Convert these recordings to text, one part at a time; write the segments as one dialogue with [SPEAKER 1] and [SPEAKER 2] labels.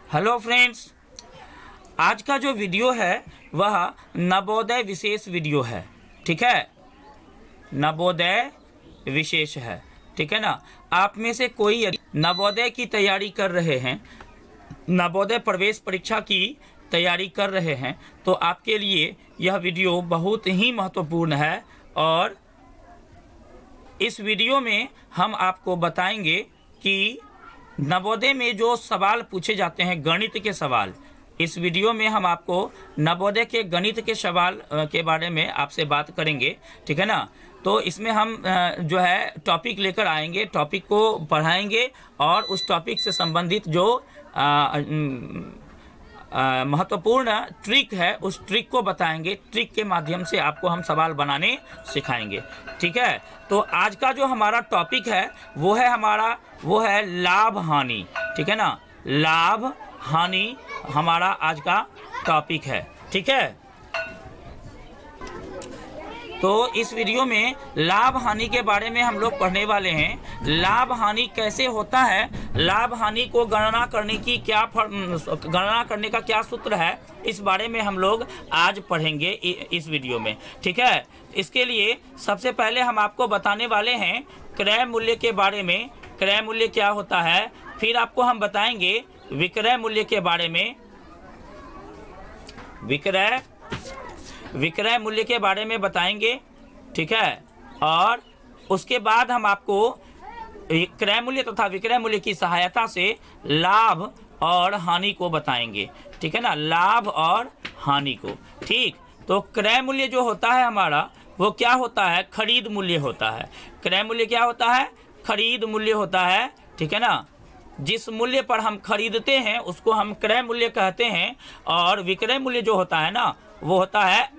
[SPEAKER 1] Hello friends, आज का जो वीडियो है वह नवोदय विशेष वीडियो है। ठीक है, नवोदय विशेष है। ठीक है ना। आप में से कोई यदि नवोदय की तैयारी कर रहे हैं, नवोदय प्रवेश परीक्षा की तैयारी कर रहे हैं, तो आपके लिए यह वीडियो बहुत ही महत्वपूर्ण है। और इस वीडियो में हम आपको बताएंगे कि नवोदय में जो सवाल पूछे जाते हैं, गणित के सवाल, इस वीडियो में हम आपको नवोदय के गणित के सवाल के बारे में आपसे बात करेंगे। ठीक है ना। तो इसमें हम जो है टॉपिक लेकर आएंगे, टॉपिक को पढ़ाएंगे और उस टॉपिक से संबंधित जो महत्वपूर्ण ट्रिक है उस ट्रिक को बताएंगे। ट्रिक के माध्यम से आपको हम सवाल बनाने सिखाएंगे। ठीक है। तो आज का जो हमारा टॉपिक है वो है लाभ हानि। ठीक है ना। लाभ हानि हमारा आज का टॉपिक है। ठीक है। तो इस वीडियो में लाभ हानि के बारे में हम लोग पढ़ने वाले हैं। लाभ हानि कैसे होता है, लाभ हानि को गणना करने का क्या सूत्र है, इस बारे में हम लोग आज पढ़ेंगे इस वीडियो में। ठीक है। इसके लिए सबसे पहले हम आपको बताने वाले हैं क्रय मूल्य के बारे में। क्रय मूल्य क्या होता है, फिर आपको हम बताएंगे विक्रय मूल्य के बारे में। विक्रय मूल्य के बारे में बताएंगे। ठीक है। और उसके बाद हम आपको क्रय मूल्य तथा विक्रय मूल्य की सहायता से लाभ और हानि को बताएंगे। ठीक है ना। लाभ और हानि को। ठीक। तो क्रय मूल्य जो होता है हमारा, वो क्या होता है, खरीद मूल्य होता है। क्रय मूल्य क्या होता है, खरीद मूल्य होता है। ठीक है ना। जिस मूल्य पर हम खरीदते हैं उसको हम क्रय मूल्य कहते हैं। और विक्रय मूल्य जो होता है ना, वो होता है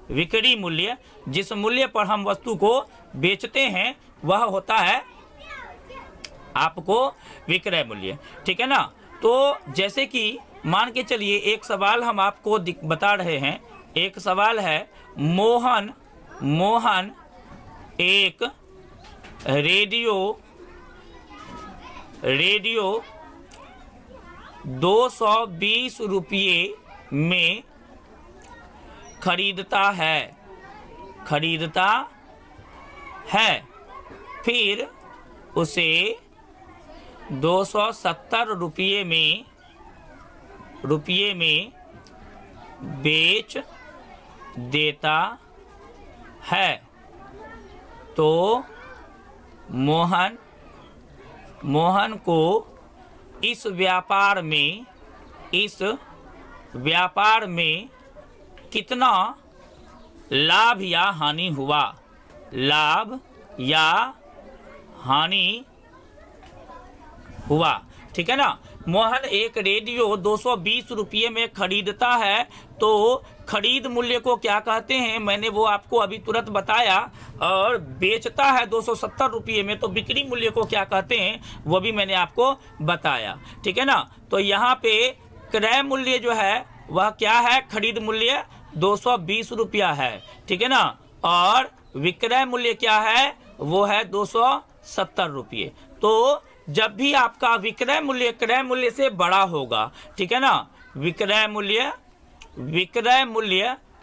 [SPEAKER 1] विक्रय मूल्य। जिस मूल्य पर हम वस्तु को बेचते हैं वह होता है आपको विक्रय मूल्य। ठीक है ना। तो जैसे कि मान के चलिए एक सवाल हम आपको बता रहे हैं। एक सवाल है, मोहन एक रेडियो 220 रुपये में खरीदता है, फिर उसे 270 रुपये में बेच देता है। तो मोहन को इस व्यापार में कितना लाभ या हानि हुआ, लाभ या हानि हुआ। ठीक है ना। मोहन एक रेडियो 220 रुपये में खरीदता है, तो खरीद मूल्य को क्या कहते हैं मैंने वो आपको अभी तुरंत बताया। और बेचता है 270 रुपये में, तो बिक्री मूल्य को क्या कहते हैं वो भी मैंने आपको बताया। ठीक है ना। तो यहाँ पे क्रय मूल्य जो है वह क्या है, खरीद मूल्य 220 रुपया है। ठीक है ना। और विक्रय मूल्य क्या है, वो है 270 रुपये। तो जब भी आपका विक्रय मूल्य क्रय मूल्य से बड़ा होगा, ठीक है ना, विक्रय मूल्य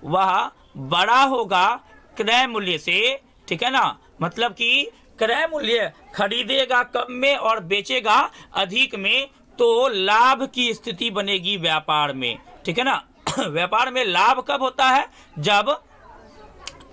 [SPEAKER 1] वह बड़ा होगा क्रय मूल्य से। ठीक है ना। मतलब कि क्रय मूल्य खरीदेगा कम में और बेचेगा अधिक में, तो लाभ की स्थिति बनेगी व्यापार में। ठीक है ना। व्यापार में लाभ कब होता है, जब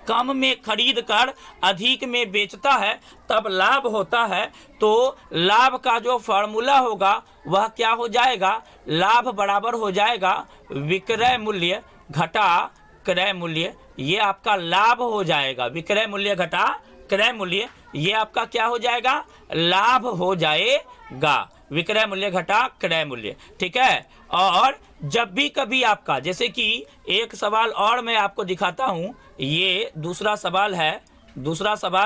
[SPEAKER 1] कम में खरीद कर अधिक में बेचता है तब लाभ होता है। तो लाभ का जो फॉर्मूला होगा वह क्या हो जाएगा, लाभ बराबर हो जाएगा विक्रय मूल्य घटा क्रय मूल्य। ये आपका लाभ हो जाएगा। विक्रय मूल्य घटा क्रय मूल्य, ये आपका क्या हो जाएगा, लाभ हो जाएगा। विक्रय मूल्य घटा क्रय मूल्य। ठीक है। और जब भी कभी आपका, जैसे कि एक सवाल और मैं आपको दिखाता हूँ। ये दूसरा सवाल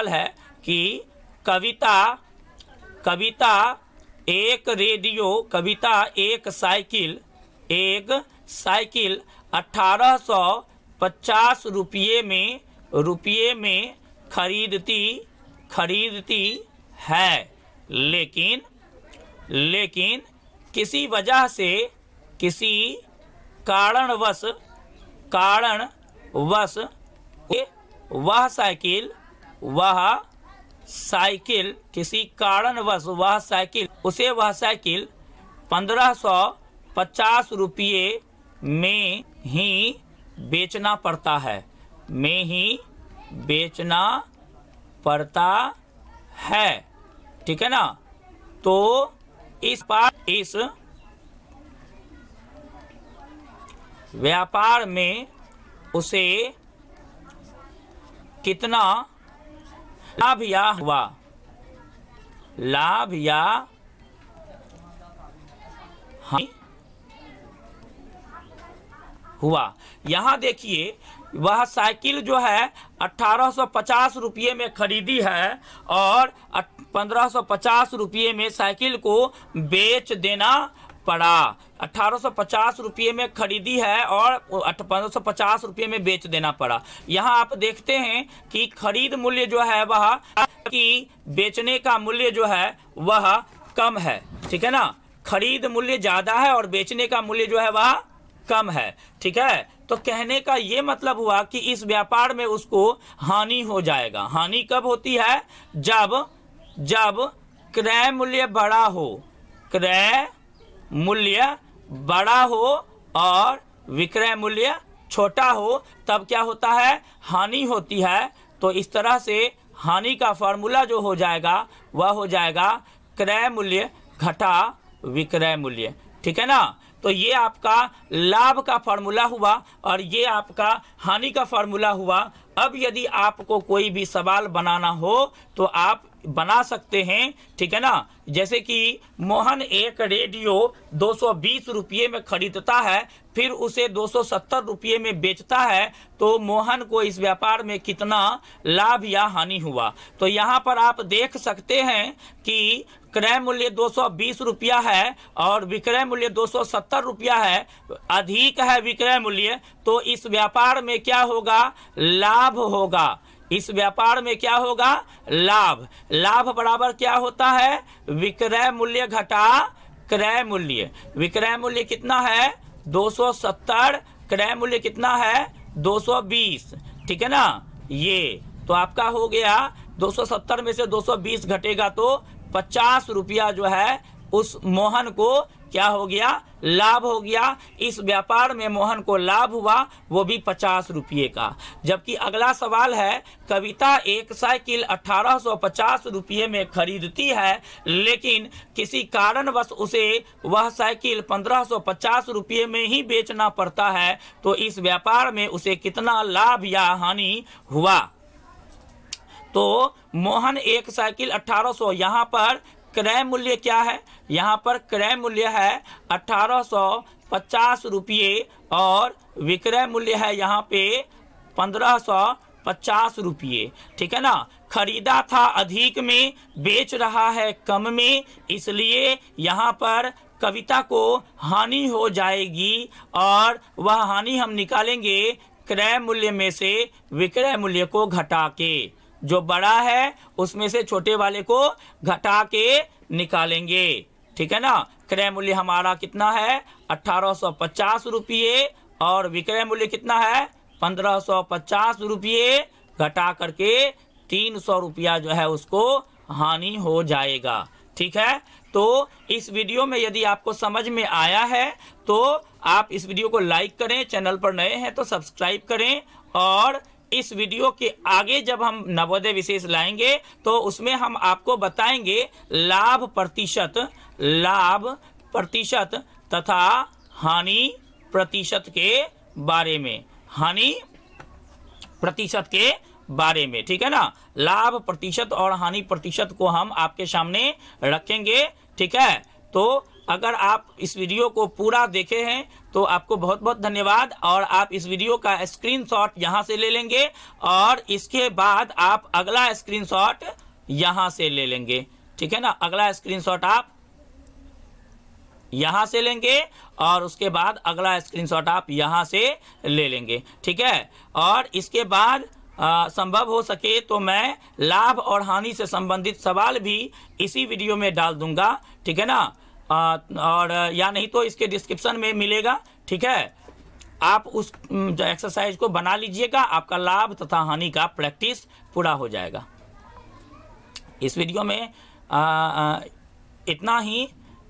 [SPEAKER 1] है कि कविता एक साइकिल 1850 रुपये में खरीदती है, लेकिन किसी वजह से, किसी कारणवश वह साइकिल किसी कारणवश वह साइकिल 1550 रुपये में ही बेचना पड़ता है, ठीक है ना। तो इस व्यापार में उसे कितना लाभ या हानि हुआ। यहाँ देखिए, वह साइकिल जो है 1850 रुपये में खरीदी है और 1550 रुपये में साइकिल को बेच देना पड़ा। 1850 रुपये में खरीदी है और 1550 रुपये में बेच देना पड़ा। यहाँ आप देखते हैं कि खरीद मूल्य जो है वह कि बेचने का मूल्य जो है वह कम है, ठीक है ना। खरीद मूल्य ज़्यादा है और बेचने का मूल्य जो है वह कम है, ठीक है। तो कहने का ये मतलब हुआ कि इस व्यापार में उसको हानि हो जाएगा। हानि कब होती है? जब क्रय मूल्य बड़ा हो, क्रय मूल्य बड़ा हो और विक्रय मूल्य छोटा हो, तब क्या होता है? हानि होती है। तो इस तरह से हानि का फॉर्मूला जो हो जाएगा वह हो जाएगा क्रय मूल्य घटा विक्रय मूल्य, ठीक है ना। तो ये आपका लाभ का फॉर्मूला हुआ और ये आपका हानि का फॉर्मूला हुआ। अब यदि आपको कोई भी सवाल बनाना हो तो आप बना सकते हैं, ठीक है ना। जैसे कि मोहन एक रेडियो 220 रुपये में खरीदता है, फिर उसे 270 रुपये में बेचता है, तो मोहन को इस व्यापार में कितना लाभ या हानि हुआ। तो यहाँ पर आप देख सकते हैं कि क्रय मूल्य 220 रुपया है और विक्रय मूल्य 270 रुपया है, अधिक है विक्रय मूल्य, तो इस व्यापार में क्या होगा? लाभ होगा। इस व्यापार में क्या होगा? लाभ। लाभ बराबर क्या होता है? विक्रय मूल्य घटा क्रय मूल्य। विक्रय मूल्य कितना है? 270, क्रय मूल्य कितना है? 220, ठीक है ना। ये तो आपका हो गया 270 में से 220 घटेगा तो 50 रुपया जो है उस मोहन को क्या हो गया? लाभ हो गया। इस व्यापार में मोहन को लाभ हुआ, वो भी 50 रुपये का। जबकि अगला सवाल है, कविता एक साइकिल 1850 रुपये में खरीदती है, लेकिन किसी कारणवश उसे वह साइकिल 1550 रुपये में ही बेचना पड़ता है, तो इस व्यापार में उसे कितना लाभ या हानि हुआ? तो मोहन एक साइकिल 1800, यहाँ पर क्रय मूल्य क्या है? यहाँ पर क्रय मूल्य है 1850 रुपये और विक्रय मूल्य है यहाँ पे 1550 रुपये, ठीक है ना। खरीदा था अधिक में, बेच रहा है कम में, इसलिए यहाँ पर कविता को हानि हो जाएगी और वह हानि हम निकालेंगे क्रय मूल्य में से विक्रय मूल्य को घटा के। जो बड़ा है उसमें से छोटे वाले को घटा के निकालेंगे, ठीक है ना। क्रय मूल्य हमारा कितना है? 1850 रुपये और विक्रय मूल्य कितना है? 1550 रुपये, घटा करके 300 रुपया जो है उसको हानि हो जाएगा, ठीक है। तो इस वीडियो में यदि आपको समझ में आया है तो आप इस वीडियो को लाइक करें, चैनल पर नए हैं तो सब्सक्राइब करें, और इस वीडियो के आगे जब हम नवोदय विशेष लाएंगे तो उसमें हम आपको बताएंगे लाभ प्रतिशत तथा हानि प्रतिशत के बारे में, हानि प्रतिशत के बारे में, ठीक है ना। लाभ प्रतिशत और हानि प्रतिशत को हम आपके सामने रखेंगे, ठीक है। तो अगर आप इस वीडियो को पूरा देखे हैं तो आपको बहुत बहुत धन्यवाद, और आप इस वीडियो का स्क्रीनशॉट यहाँ से ले लेंगे और इसके बाद आप अगला स्क्रीनशॉट यहाँ से ले लेंगे, ठीक है ना। अगला स्क्रीनशॉट आप यहाँ से लेंगे और उसके बाद अगला स्क्रीनशॉट आप यहाँ से ले लेंगे, ठीक है। और इसके बाद संभव हो सके तो मैं लाभ और हानि से संबंधित सवाल भी इसी वीडियो में डाल दूंगा, ठीक है ना। और या नहीं तो इसके डिस्क्रिप्शन में मिलेगा, ठीक है। आप उस एक्सरसाइज को बना लीजिएगा, आपका लाभ तथा हानि का प्रैक्टिस पूरा हो जाएगा। इस वीडियो में इतना ही।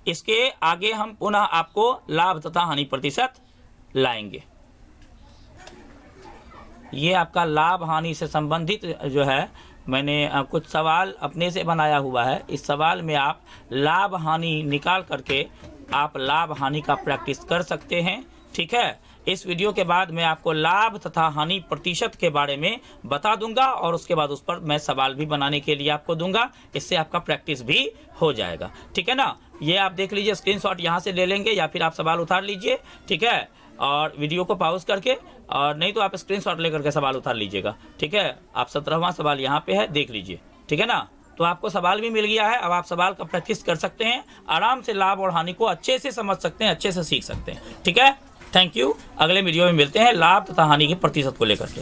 [SPEAKER 1] इसके आगे हम पुनः आपको लाभ तथा हानि प्रतिशत लाएंगे। ये आपका लाभ हानि से संबंधित जो है, मैंने कुछ सवाल अपने से बनाया हुआ है। इस सवाल में आप लाभ हानि निकाल करके आप लाभ हानि का प्रैक्टिस कर सकते हैं, ठीक है। इस वीडियो के बाद मैं आपको लाभ तथा हानि प्रतिशत के बारे में बता दूंगा और उसके बाद उस पर मैं सवाल भी बनाने के लिए आपको दूंगा। इससे आपका प्रैक्टिस भी हो जाएगा, ठीक है ना। ये आप देख लीजिए, स्क्रीनशॉट यहाँ से ले लेंगे या फिर आप सवाल उतार लीजिए, ठीक है। और वीडियो को पॉज करके, और नहीं तो आप स्क्रीनशॉट लेकर के सवाल उतार लीजिएगा, ठीक है। आप 17वां सवाल यहाँ पे है, देख लीजिए, ठीक है ना। तो आपको सवाल भी मिल गया है। अब आप सवाल का प्रैक्टिस कर सकते हैं, आराम से लाभ और हानि को अच्छे से समझ सकते हैं, अच्छे से सीख सकते हैं, ठीक है। Thank you. अगले वीडियो में मिलते हैं लाभ तथा हानि के प्रतिशत को लेकर के।